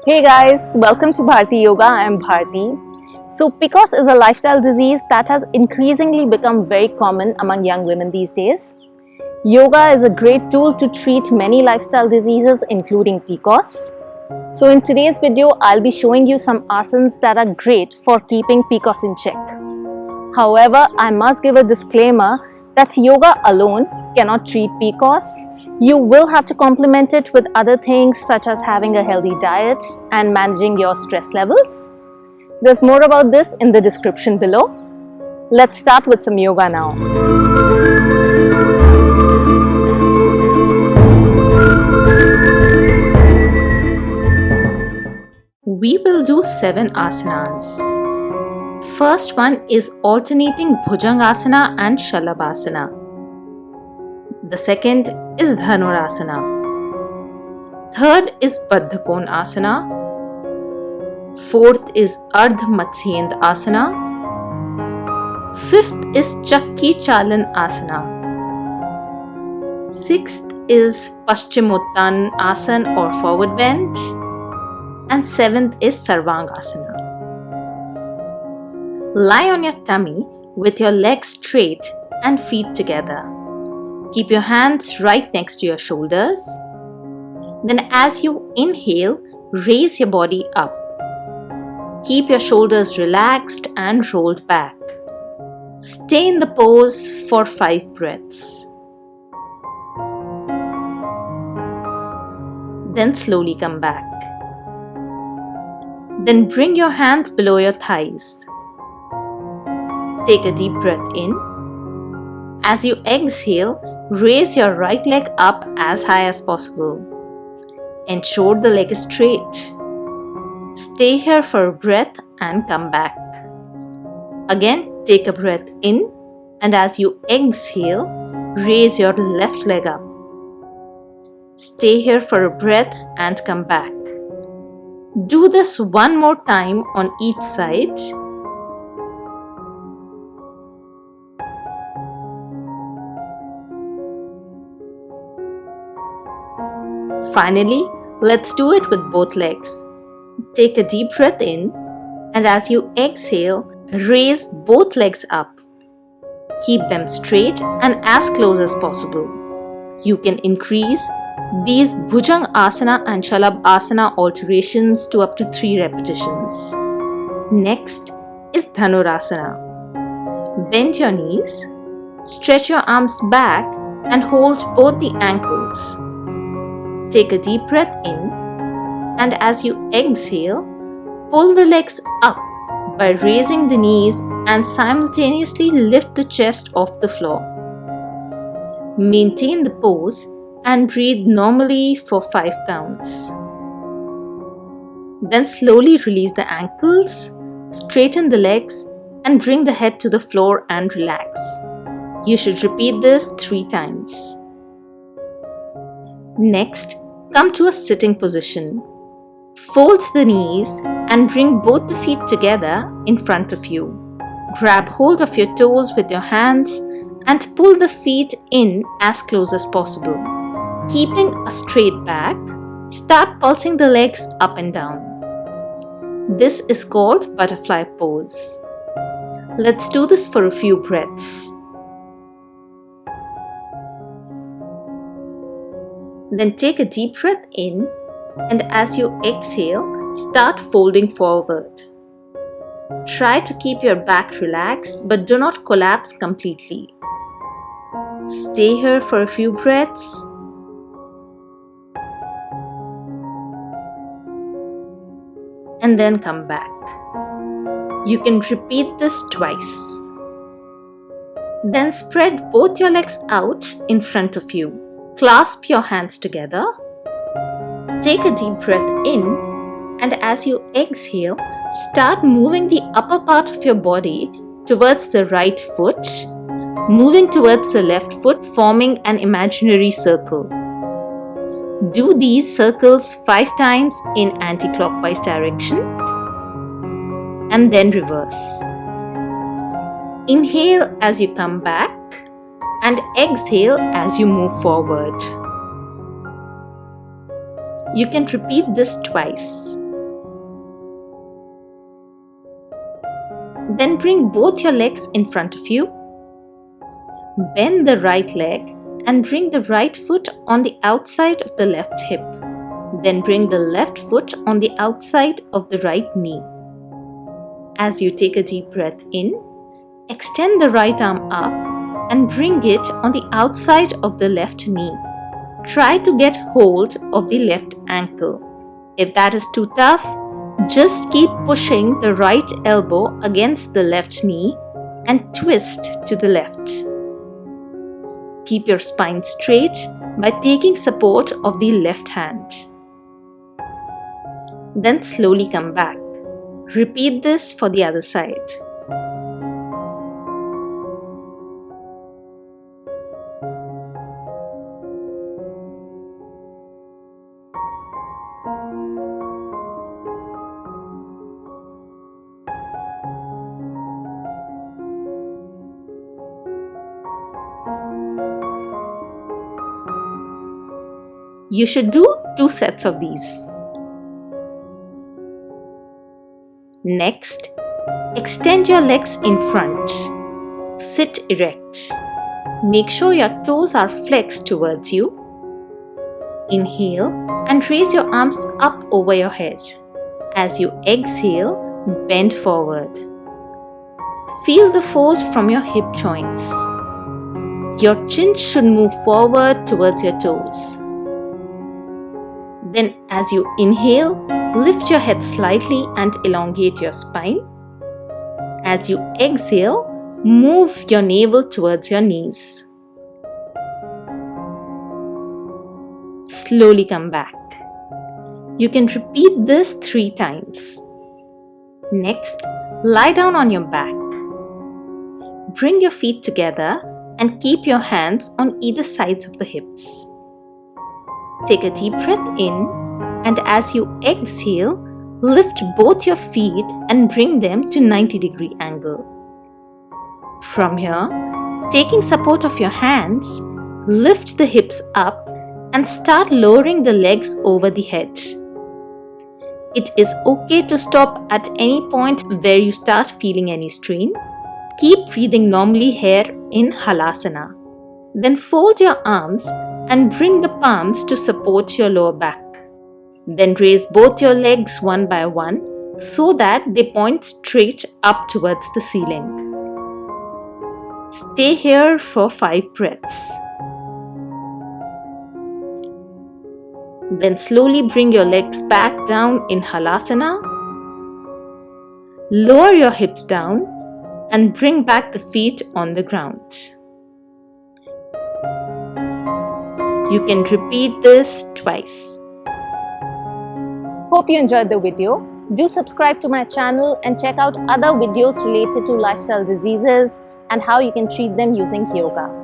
Hey guys, welcome to Bharti Yoga. I'm Bharti. So PCOS is a lifestyle disease that has increasingly become very common among young women these days. Yoga is a great tool to treat many lifestyle diseases including PCOS. So in today's video, I'll be showing you some asanas that are great for keeping PCOS in check. However, I must give a disclaimer that yoga alone cannot treat PCOS. You will have to complement it with other things such as having a healthy diet and managing your stress levels. There's more about this in the description below. Let's start with some yoga now. We will do 7 asanas. First one is alternating Bhujangasana and Shalabhasana. The second is Dhanurasana. Third is Baddha Asana. Fourth is Ardha Matsyendra Asana. Fifth is Chakki Chalan Asana. Sixth is Paschimottan Asana or forward bend. And seventh is Sarvangasana. Lie on your tummy with your legs straight and feet together. Keep your hands right next to your shoulders. Then as you inhale, raise your body up. Keep your shoulders relaxed and rolled back. Stay in the pose for 5 breaths. Then slowly come back. Then bring your hands below your thighs. Take a deep breath in. As you exhale, raise your right leg up as high as possible. Ensure the leg is straight. Stay here for a breath and come back. Again, take a breath in, and as you exhale, raise your left leg up. Stay here for a breath and come back. Do this one more time on each side. Finally, let's do it with both legs. Take a deep breath in, and as you exhale, raise both legs up. Keep them straight and as close as possible. You can increase these Bhujang Asana and Shalabh Asana alterations to up to 3 repetitions. Next is Dhanurasana. Bend your knees, stretch your arms back and hold both the ankles. Take a deep breath in, and as you exhale, pull the legs up by raising the knees and simultaneously lift the chest off the floor. Maintain the pose and breathe normally for 5 counts. Then slowly release the ankles, straighten the legs, and bring the head to the floor and relax. You should repeat this 3 times. Next, come to a sitting position. Fold the knees and bring both the feet together in front of you. Grab hold of your toes with your hands and pull the feet in as close as possible. Keeping a straight back, start pulsing the legs up and down. This is called butterfly pose. Let's do this for a few breaths. Then take a deep breath in, and as you exhale, start folding forward. Try to keep your back relaxed but do not collapse completely. Stay here for a few breaths. And then come back. You can repeat this twice. Then spread both your legs out in front of you. Clasp your hands together. Take a deep breath in, and as you exhale, start moving the upper part of your body towards the right foot, moving towards the left foot, forming an imaginary circle. Do these circles 5 times in anti-clockwise direction, and then reverse. Inhale as you come back, and exhale as you move forward. You can repeat this twice. Then bring both your legs in front of you. Bend the right leg and bring the right foot on the outside of the left hip. Then bring the left foot on the outside of the right knee. As you take a deep breath in, extend the right arm up and bring it on the outside of the left knee. Try to get hold of the left ankle. If that is too tough, just keep pushing the right elbow against the left knee and twist to the left. Keep your spine straight by taking support of the left hand. Then slowly come back. Repeat this for the other side. You should do 2 sets of these. Next, extend your legs in front. Sit erect. Make sure your toes are flexed towards you. Inhale and raise your arms up over your head. As you exhale, bend forward. Feel the fold from your hip joints. Your chin should move forward towards your toes. Then as you inhale, lift your head slightly and elongate your spine. As you exhale, move your navel towards your knees. Slowly come back. You can repeat this 3 times. Next, lie down on your back. Bring your feet together and keep your hands on either sides of the hips. Take a deep breath in, and as you exhale, lift both your feet and bring them to 90-degree angle. From here, taking support of your hands, lift the hips up and start lowering the legs over the head. It is okay to stop at any point where you start feeling any strain. Keep breathing normally here in Halasana. Then fold your arms and bring the palms to support your lower back. Then raise both your legs one by one so that they point straight up towards the ceiling. Stay here for 5 breaths. Then slowly bring your legs back down in Halasana. Lower your hips down and bring back the feet on the ground. You can repeat this twice. Hope you enjoyed the video. Do subscribe to my channel and check out other videos related to lifestyle diseases and how you can treat them using yoga.